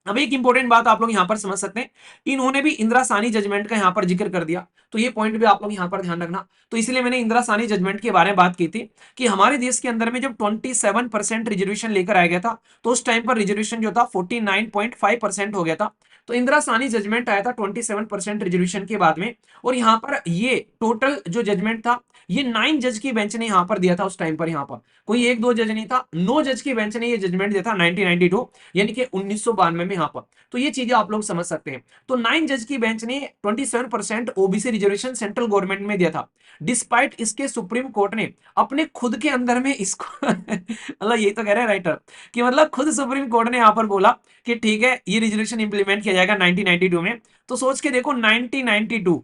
S1: अब एक इंपॉर्टेंट बात आप लोग यहां पर समझ सकते हैं, इन्होंने भी इंदिरा सानी जजमेंट का यहां पर जिक्र कर दिया, तो ये पॉइंट भी आप लोग यहां पर ध्यान रखना। तो इसलिए मैंने इंदिरा सानी जजमेंट के बारे में बात की थी कि हमारे देश के अंदर में जब 27% रिजर्वेशन लेकर आया गया था तो उस टाइम पर रिजर्वेशन जो था 49.5% हो गया था। तो इंदिरा सानी जजमेंट आया था 27% रिजर्वेशन के बाद में, और यहां पर ये टोटल जो जजमेंट था ये 9 जज की बेंच ने यहां पर दिया था उस टाइम पर, यहां पर कोई एक दो जज नहीं था, 9 जज की बेंच ने ये जजमेंट दिया था 1992 यानी कि 1992 में यहां पर। तो ये चीजें आप लोग समझ सकते हैं। तो 9 जज की बेंच ने 27% ओबीसी रिजर्वेशन सेंट्रल गवर्नमेंट में दिया था, डिस्पाइट इसके सुप्रीम कोर्ट ने अपने खुद के अंदर में इसको मतलब यही तो कह रहे हैं राइटर कि मतलब खुद सुप्रीम कोर्ट ने यहां पर बोला कि ठीक है ये रिजर्वेशन इंप्लीमेंट किया जाएगा 1992 में। तो सोच के देखो 1992,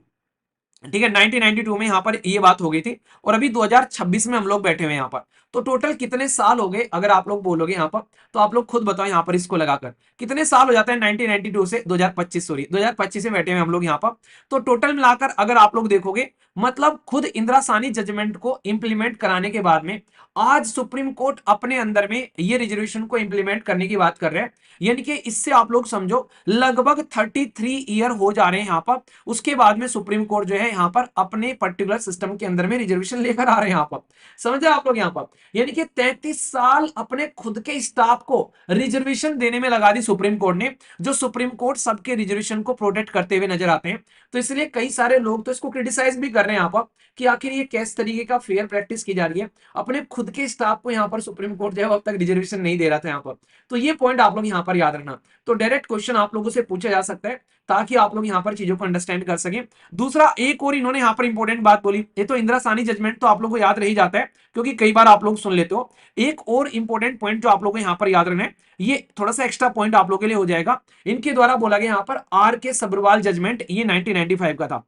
S1: ठीक है 1992 में यहां पर ये बात हो गई थी, और अभी 2026 में हम लोग बैठे हुए यहां पर। तो टोटल कितने साल हो गए अगर आप लोग बोलोगे यहां पर, तो आप लोग खुद बताओ यहां पर इसको लगाकर कितने साल हो जाते हैं 1992 से 2025, सॉरी 2025 में बैठे हुए हम लोग यहां पर। तो टोटल मिलाकर अगर आप लोग देखोगे मतलब खुद इंदिरा सानी जजमेंट को इंप्लीमेंट कराने के बाद में आज सुप्रीम कोर्ट अपने अंदर में ये रिजर्वेशन को इंप्लीमेंट करने की बात कर रहे हैं, यानी कि इससे आप लोग समझो लगभग 33 ईयर हो जा रहे हैं यहां पर। उसके बाद में सुप्रीम कोर्ट जो है यहां पर अपने पर्टिकुलर सिस्टम के अंदर में रिजर्वेशन लेकर आ रहे हैं यहां पर, समझे आप लोग यहां पर। यानी कि 33 साल अपने खुद के स्टाफ को रिजर्वेशन देने में लगा दी सुप्रीम कोर्ट ने, जो सुप्रीम कोर्ट सबके रिजर्वेशन को प्रोटेक्ट करते हुए नजर आते हैं। तो इसलिए कई सारे लोग तो इसको क्रिटिसाइज भी कर रहे हैं यहां पर कि आखिर ये किस तरीके का फेयर प्रैक्टिस की जा रही है, अपने खुद के स्टाफ को यहां पर सुप्रीम कोर्ट जो है अब तक रिजर्वेशन नहीं दे रहा था यहां पर। तो ये पॉइंट आप लोग यहां पर याद रखना। तो डायरेक्ट क्वेश्चन आप लोगों से पूछा जा सकता है ताकि आप लोग यहां पर चीजों को अंडरस्टैंड कर सकें। दूसरा एक और इन्होंने यहां पर इंपॉर्टेंट बात बोली, ये तो इंदिरा सानी जजमेंट तो आप लोगों को याद रह ही जाता है क्योंकि कई बार आप लोग सुन लेते हो। एक और इंपॉर्टेंट पॉइंट जो आप लोगों को यहां पर याद रखना है, ये थोड़ा सा एक्स्ट्रा पॉइंट आप लोगों के लिए हो जाएगा। इनके द्वारा बोला गया यहां पर आर के सब्रवाल जजमेंट, ये 1995 का था,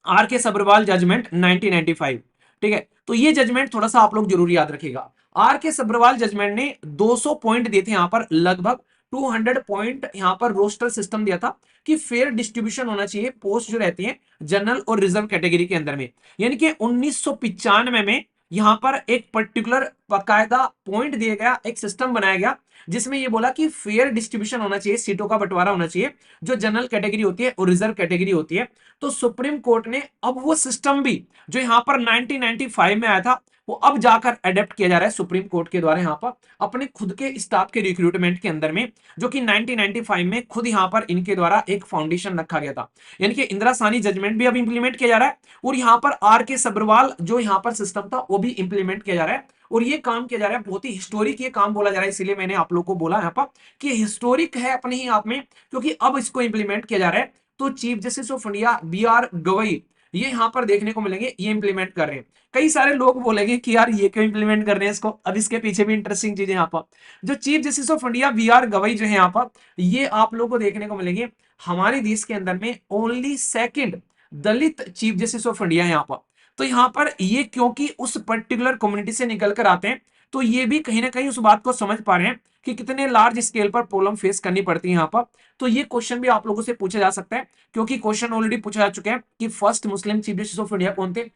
S1: आर के सब्रवाल जजमेंट 1995, ठीक है। तो ये जजमेंट थोड़ा सा आप लोग जरूर याद रखिएगा। आर के सब्रवाल जजमेंट ने 200 पॉइंट दिए थे यहां पर, लगभग 200 पॉइंट यहां पर रोस्टर सिस्टम दिया था कि फेयर डिस्ट्रीब्यूशन होना चाहिए पोस्ट जो रहती है जनरल और रिजर्व कैटेगरी के अंदर में। यानी कि 1995 में यहां पर एक पर्टिकुलर बाकायदा पॉइंट दिया गया, एक सिस्टम बनाया गया जिसमें यह बोला कि फेयर डिस्ट्रीब्यूशन होना चाहिए, सीटों का बंटवारा होना चाहिए जो जनरल कैटेगरी होती है और रिजर्व कैटेगरी होती है। तो सुप्रीम कोर्ट ने अब वो सिस्टम भी जो यहां पर 1995 में आया था वो अब जाकर अडेप्ट किया जा रहा है सुप्रीम कोर्ट के द्वारा यहां पर अपने खुद के स्टाफ के रिक्रूटमेंट के अंदर में, जो कि 1995 में खुद यहां पर इनके द्वारा एक फाउंडेशन रखा गया था। यानी कि इंदिरा सानी जजमेंट भी अब इंप्लीमेंट किया जा रहा है और यहां पर आर के सब्रवाल जो यहां पर सिस्टम था वो भी इंप्लीमेंट किया जा रहा है। और ये काम किया जा रहा है, बहुत ही हिस्टोरिक ये काम बोला जा रहा है, इसीलिए मैंने आप लोग को बोला यहां पर कि हिस्टोरिक है अपने ही आप में, क्योंकि अब इसको इंप्लीमेंट किया जा रहा है। तो chief justice of India B R Gavai ये यहां पर देखने को मिलेंगे, ये इंप्लीमेंट कर रहे हैं। कई सारे लोग बोलेंगे कि यार ये क्यों इंप्लीमेंट कर रहे हैं इसको, अब इसके पीछे भी इंटरेस्टिंग चीजें यहाँ पर, जो chief justice of India B R Gavai जो है यहाँ पर, ये आप लोगों को देखने को मिलेंगे हमारे देश के अंदर में only second Dalit chief justice of India यहाँ पर। तो यहाँ पर ये क्योंकि उस पर्टिकुलर कम्युनिटी से निकल कर आते हैं, तो ये भी कहीं ना कहीं उस बात को समझ पा रहे हैं कि कितने लार्ज स्केल पर प्रॉब्लम फेस करनी पड़ती है यहाँ पर। तो ये क्वेश्चन भी आप लोगों से पूछा जा सकता है क्योंकि क्वेश्चन ऑलरेडी पूछा जा चुके हैं कि first Muslim chief justice of India कौन थे,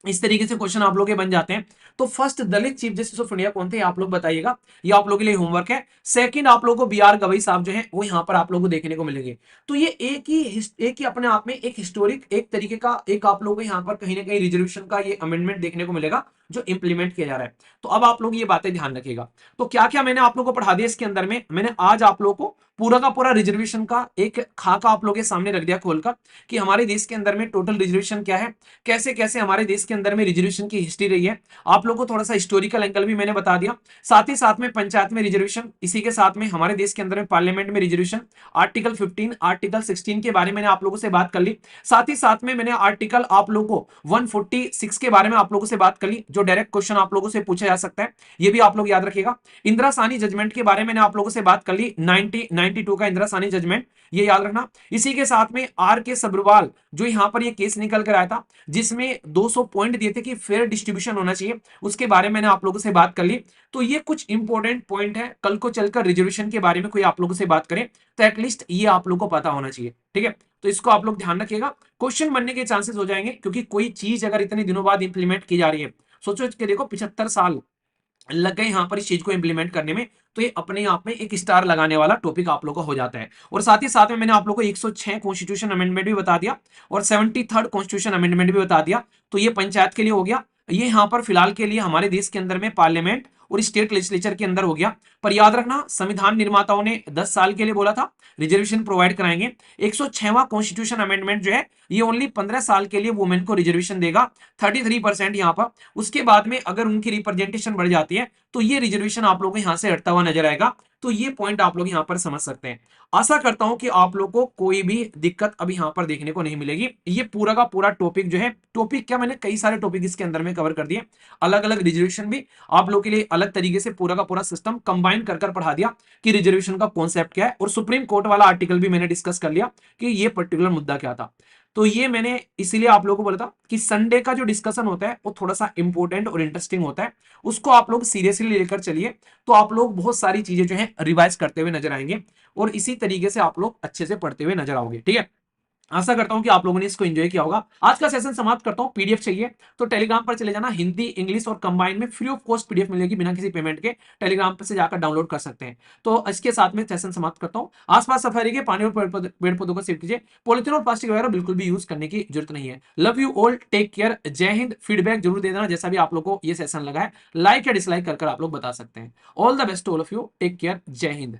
S1: इस तरीके से क्वेश्चन आप लोग के बन जाते हैं। तो first Dalit chief justice of India कौन थे आप लोग बताइएगा, ये आप लोगों के लिए होमवर्क है। सेकंड आप लोगों को बी आर गवई साहब जो हैं वो यहां पर आप लोगों को देखने को मिलेंगे। तो ये एक ही अपने आप में एक हिस्टोरिक एक तरीके का एक आप लोगों को यहां पर कहीं ना कहीं रिजर्वेशन का ये अमेंडमेंट देखने को मिलेगा जो इंप्लीमेंट किया जा रहा है। तो अब आप लोग ये बातें ध्यान रखिएगा। तो क्या क्या मैंने आप लोगों को पढ़ा दिया इसके अंदर में, मैंने आज आप लोगों को पूरा का पूरा रिजर्वेशन का एक खाका आप लोगों के सामने रख दिया खोलकर, कि हमारे देश के अंदर में टोटल रिजर्वेशन क्या है, कैसे कैसे हमारे देश के अंदर में रिजर्वेशन की हिस्ट्री रही है। आप लोगों को थोड़ा सा हिस्टोरिकल एंगल भी मैंने बता दिया, साथ ही साथ में पंचायत में रिजर्वेशन, इसी के साथ में हमारे देश के अंदर में पार्लियामेंट में रिजर्वेशन, आर्टिकल 15 आर्टिकल 16 के बारे में मैंने आप लोगों से बात कर ली। साथ ही साथ में मैंने आर्टिकल आप लोगों को 146 के बारे में आप लोगों से बात कर ली, जो डायरेक्ट क्वेश्चन आप लोगों से पूछा जा सकता है, ये भी आप लोग याद रखिएगा। इंदिरा साहनी जजमेंट के बारे में मैंने आप लोगों से बात कर ली, 1992 का इंदिरा साहनी जजमेंट, ये याद रखना। इसी के साथ में आर के सब्रवाल जो यहां पर ये केस निकल कर आया था, जिसमें 200 पॉइंट दिए थे कि फेयर डिस्ट्रीब्यूशन होना चाहिए, उसके बारे में मैंने आप लोगों से बात कर ली। तो ये कुछ इंपॉर्टेंट पॉइंट है, कल को चलकर रिजर्वेशन के बारे में कोई आप लोगों से बात करें तो एटलीस्ट ये आप लोगों को पता होना चाहिए, ठीक है। तो इसको आप लोग ध्यान रखिएगा, क्वेश्चन बनने के चांसेस हो जाएंगे, क्योंकि कोई चीज अगर इतने दिनों बाद इंप्लीमेंट की जा रही है, सोचो कि देखो 75 साल लग गए यहां पर इस चीज को इंप्लीमेंट करने में, तो ये अपने आप में एक स्टार लगाने वाला टॉपिक आप लोगों को हो जाता है। और साथ ही साथ में मैंने आप लोगों को 106 कॉन्स्टिट्यूशन अमेंडमेंट भी बता दिया और 73rd कॉन्स्टिट्यूशन अमेंडमेंट भी बता दिया। तो ये पंचायत के लिए हो गया, ये यहां पर फिलहाल के लिए हमारे देश के अंदर में पार्लियामेंट और स्टेट लेजिस्लेचर के अंदर हो गया। पर याद रखना, संविधान निर्माताओं ने 10 साल के लिए बोला था रिजर्वेशन प्रोवाइड कराएंगे। 106वां कॉन्स्टिट्यूशन अमेंडमेंट जो है ये ओनली 15 साल के लिए वुमेन को रिजर्वेशन देगा, 33% यहां पर। उसके बाद में अगर उनकी रिप्रेजेंटेशन बढ़ जाती है तो ये रिजर्वेशन आप लोगों को यहां से हटता हुआ नजर आएगा। तो ये पॉइंट आप लोग यहां पर समझ सकते हैं। आशा करता हूं कि आप लोग को कोई भी दिक्कत अभी यहां पर देखने को नहीं मिलेगी। ये पूरा का पूरा टॉपिक जो है, टॉपिक क्या, मैंने कई सारे टॉपिक इसके अंदर में कवर कर दिए, अलग अलग रिजर्वेशन भी आप लोग के लिए अलग तरीके से पूरा का पूरा सिस्टम कंबाइन कर कर पढ़ा दिया कि रिजर्वेशन का कॉन्सेप्ट क्या है। और सुप्रीम कोर्ट वाला आर्टिकल भी मैंने डिस्कस कर लिया कि ये पर्टिकुलर मुद्दा क्या था। तो ये मैंने इसीलिए आप लोगों को बोला था कि संडे का जो डिस्कशन होता है वो थोड़ा सा इंपॉर्टेंट और इंटरेस्टिंग होता है, उसको आप लोग सीरियसली लेकर चलिए, तो आप लोग बहुत सारी चीजें जो है रिवाइज करते हुए नजर आएंगे और इसी तरीके से आप लोग अच्छे से पढ़ते हुए नजर आओगे, ठीक है। आशा करता हूं कि आप लोगों ने इसको एंजॉय किया होगा। आज का सेशन समाप्त करता हूं। पीडीएफ चाहिए तो टेलीग्राम पर चले जाना, हिंदी इंग्लिश और कंबाइन में फ्री ऑफ कॉस्ट पीडीएफ मिलेगी बिना किसी पेमेंट के, टेलीग्राम पर से जाकर डाउनलोड कर सकते हैं। तो इसके साथ में सेशन समाप्त करता हूं। आसपास सफाई रखिए, पानी और पेड़ पौधों को सेव कीजिए, पॉलिथीन और प्लास्टिक वगैरह बिल्कुल भी यूज करने की जरूरत नहीं है। Love you all, take care, Jai Hind. Feedback जरूर दे देना जैसा भी आप लोग को ये सेशन लगा है, लाइक या डिसलाइक कर आप लोग बता सकते हैं। All the best all of you, take care, Jai Hind.